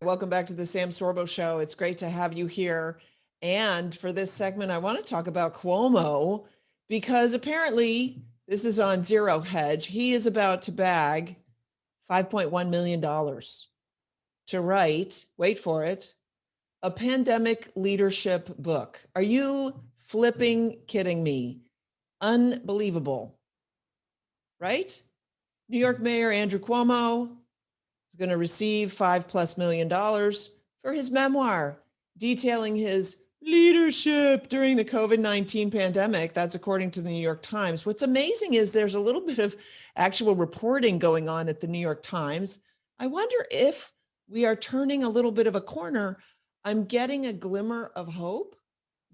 Welcome back to the Sam Sorbo Show. It's great to have you here. And for this segment, I want to talk about Cuomo because apparently this is on Zero Hedge. He is about to bag $5.1 million to write, wait for it, a pandemic leadership book. Are you flipping kidding me? Unbelievable, right? New York Mayor Andrew Cuomo is going to receive $5+ million for his memoir detailing his leadership during the COVID-19 pandemic. That's according to the New York Times. What's amazing is there's a little bit of actual reporting going on at the New York Times. I wonder if we are turning a little bit of a corner. I'm getting a glimmer of hope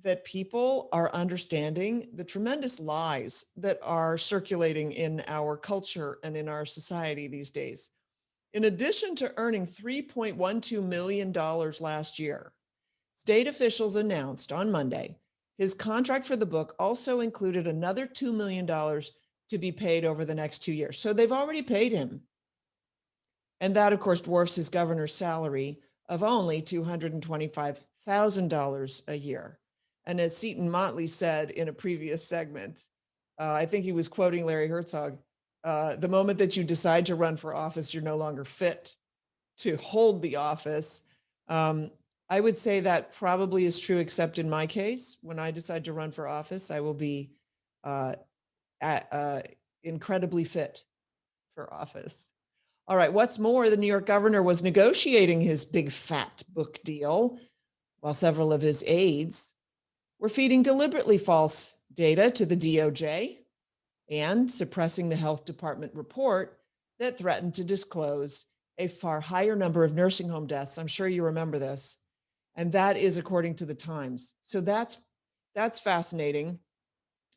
that people are understanding the tremendous lies that are circulating in our culture and in our society these days. In addition to earning $3.12 million last year, state officials announced on Monday his contract for the book also included another $2 million to be paid over the next 2 years. So they've already paid him. And that, of course, dwarfs his governor's salary of only $225,000 a year. And as Seton Motley said in a previous segment, I think he was quoting Larry Herzog, the moment that you decide to run for office, you're no longer fit to hold the office. I would say that probably is true, except in my case. When I decide to run for office, I will be incredibly fit for office. All right, what's more, the New York governor was negotiating his big fat book deal while several of his aides were feeding deliberately false data to the DOJ and suppressing the health department report that threatened to disclose a far higher number of nursing home deaths. I'm sure you remember this. And that is according to the Times. So that's fascinating.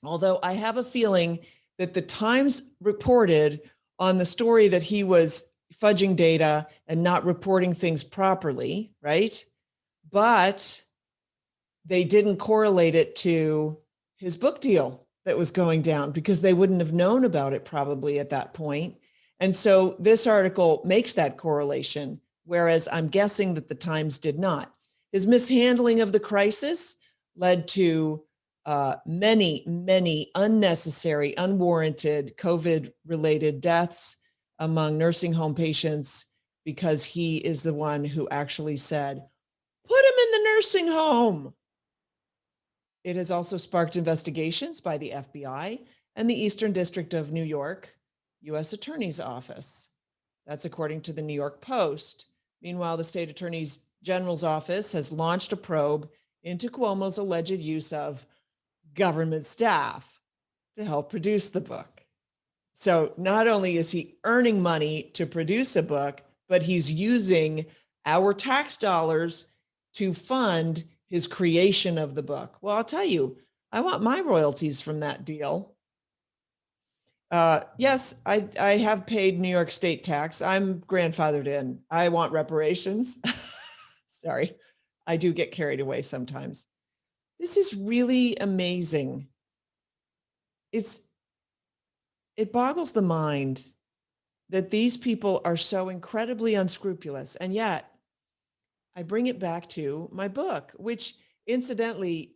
Although I have a feeling that the Times reported on the story that he was fudging data and not reporting things properly, right? But they didn't correlate it to his book deal that was going down because they wouldn't have known about it probably at that point. And so this article makes that correlation, whereas I'm guessing that the Times did not. His mishandling of the crisis led to many unnecessary, unwarranted COVID-related deaths among nursing home patients because he is the one who actually said, put him in the nursing home. It has also sparked investigations by the FBI and the Eastern District of New York U.S. Attorney's Office. That's according to the New York Post. Meanwhile, the State Attorney General's Office has launched a probe into Cuomo's alleged use of government staff to help produce the book. So not only is he earning money to produce a book, but he's using our tax dollars to fund his creation of the book. Well, I'll tell you, I want my royalties from that deal. Yes, I have paid New York state tax. I'm grandfathered in. I want reparations. Sorry, I do get carried away sometimes. This is really amazing. It boggles the mind that these people are so incredibly unscrupulous. And yet, I bring it back to my book, which incidentally,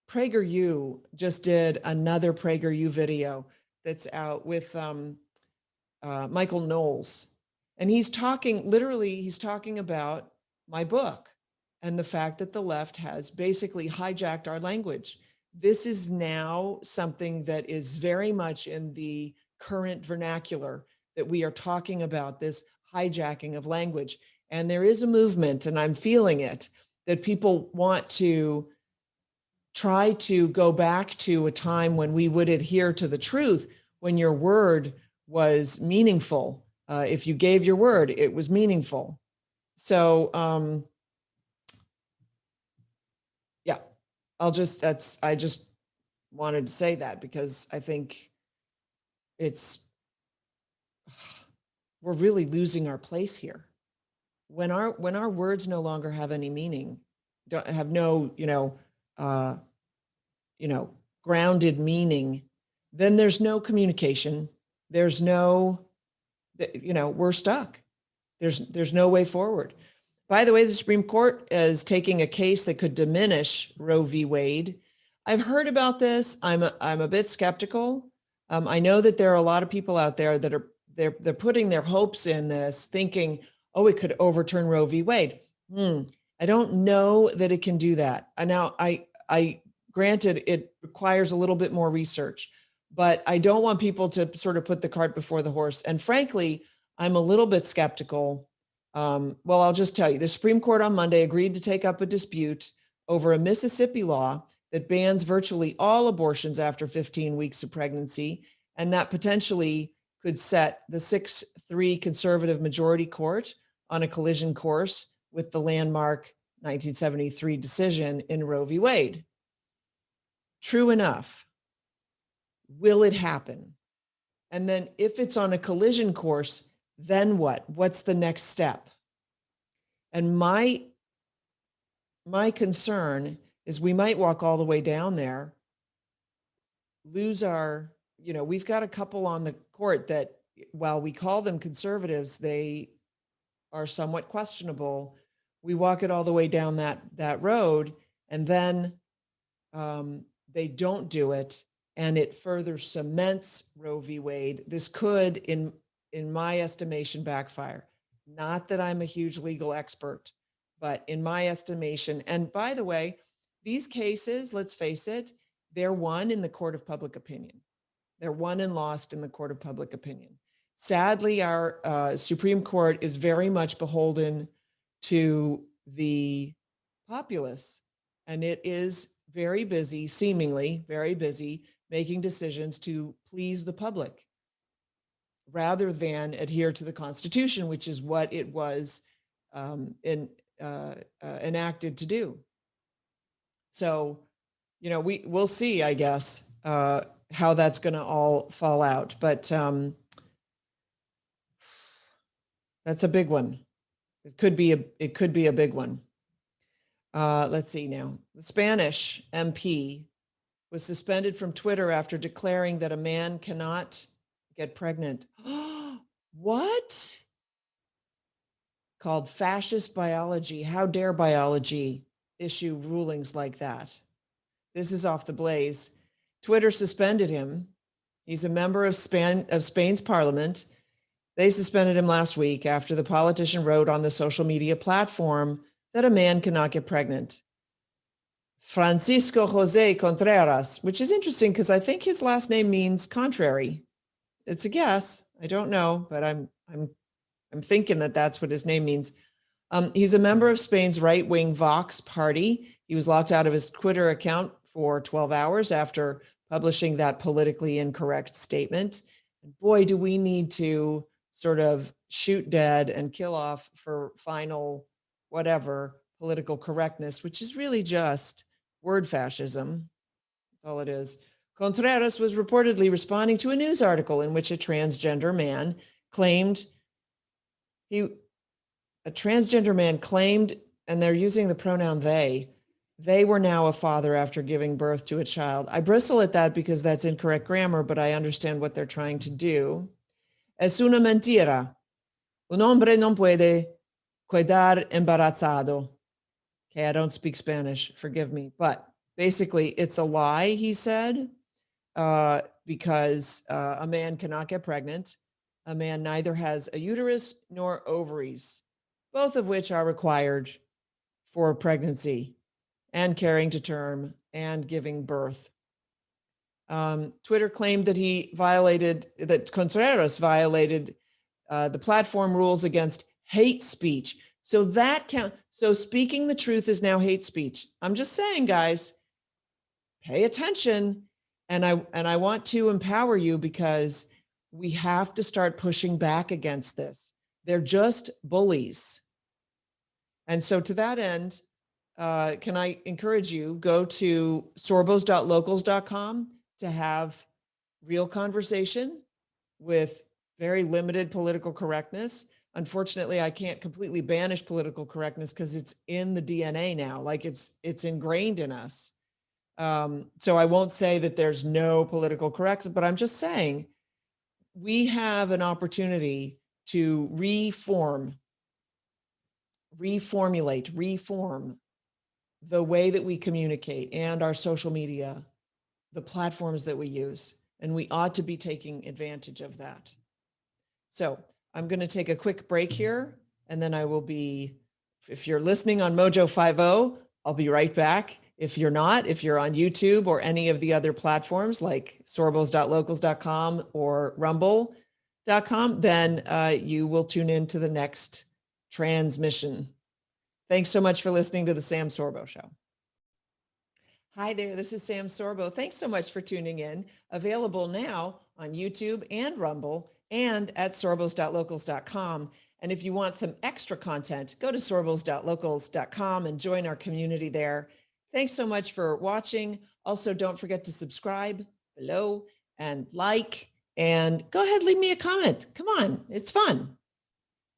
PragerU just did another PragerU video that's out with Michael Knowles. And he's talking about my book and the fact that the left has basically hijacked our language. This is now something that is very much in the current vernacular that we are talking about, this hijacking of language. And there is a movement, and I'm feeling it, that people want to try to go back to a time when we would adhere to the truth, when your word was meaningful. If you gave your word, it was meaningful. So, yeah, I just wanted to say that because I think we're really losing our place here. When our words no longer have any meaning, don't have no, grounded meaning, then there's no communication. There's no, we're stuck. There's no way forward. By the way, the Supreme Court is taking a case that could diminish Roe v. Wade. I've heard about this. I'm a bit skeptical. I know that there are a lot of people out there that are they're putting their hopes in this, thinking, oh, it could overturn Roe v. Wade. I don't know that it can do that. Now, I granted it requires a little bit more research, but I don't want people to sort of put the cart before the horse. And frankly, I'm a little bit skeptical. Well, I'll just tell you, the Supreme Court on Monday agreed to take up a dispute over a Mississippi law that bans virtually all abortions after 15 weeks of pregnancy, and that potentially could set the 6-3 conservative majority court on a collision course with the landmark 1973 decision in Roe v. Wade. True enough. Will it happen? And then if it's on a collision course, then what? What's the next step? And my concern is we might walk all the way down there, lose our, we've got a couple on the court that, while we call them conservatives, they are somewhat questionable. We walk it all the way down that road, and then they don't do it, and it further cements Roe v. Wade. This could, in my estimation, backfire. Not that I'm a huge legal expert, but in my estimation, and by the way, these cases, let's face it, they're won in the court of public opinion. They're won and lost in the court of public opinion. Sadly, our Supreme Court is very much beholden to the populace, and it is very busy, seemingly very busy, making decisions to please the public rather than adhere to the Constitution, which is what it was enacted to do. So, we'll see, I guess, how that's going to all fall out. But that's a big one. It could be a big one. Let's see now. The Spanish MP was suspended from Twitter after declaring that a man cannot get pregnant. What? Called fascist biology. How dare biology issue rulings like that? This is off the Blaze. Twitter suspended him. He's a member of Spain's parliament. They suspended him last week after the politician wrote on the social media platform that a man cannot get pregnant. Francisco Jose Contreras, which is interesting because I think his last name means contrary. It's a guess. I don't know, but I'm thinking that that's what his name means. He's a member of Spain's right-wing Vox party. He was locked out of his Twitter account for 12 hours after publishing that politically incorrect statement. And boy, do we need to sort of shoot dead and kill off for final whatever political correctness, which is really just word fascism. That's all it is. Contreras was reportedly responding to a news article in which a transgender man claimed, and they're using the pronoun they were now a father after giving birth to a child. I bristle at that because that's incorrect grammar, but I understand what they're trying to do. Es una mentira. Un hombre no puede quedar embarazado. Okay, I don't speak Spanish, forgive me. But basically, it's a lie, he said, because a man cannot get pregnant. A man neither has a uterus nor ovaries, both of which are required for pregnancy and carrying to term and giving birth. Twitter claimed that Contreras violated the platform rules against hate speech. So that counts. So speaking the truth is now hate speech. I'm just saying, guys, pay attention. And I want to empower you because we have to start pushing back against this. They're just bullies. And so to that end, can I encourage you, go to sorbos.locals.com to have real conversation with very limited political correctness. Unfortunately, I can't completely banish political correctness because it's in the DNA now, like it's ingrained in us. So I won't say that there's no political correctness, but I'm just saying we have an opportunity to reform reform the way that we communicate and our social media, the platforms that we use, and we ought to be taking advantage of that. So I'm going to take a quick break here, and then I will be, if you're listening on Mojo 50, I'll be right back. If you're not, if you're on YouTube or any of the other platforms like sorbos.locals.com or rumble.com, then you will tune in to the next transmission. Thanks so much for listening to the Sam Sorbo Show. Hi there, this is Sam Sorbo. Thanks so much for tuning in. Available now on YouTube and Rumble and at sorbos.locals.com. And if you want some extra content, go to sorbos.locals.com and join our community there. Thanks so much for watching. Also, don't forget to subscribe below and like, and go ahead, leave me a comment. Come on, it's fun.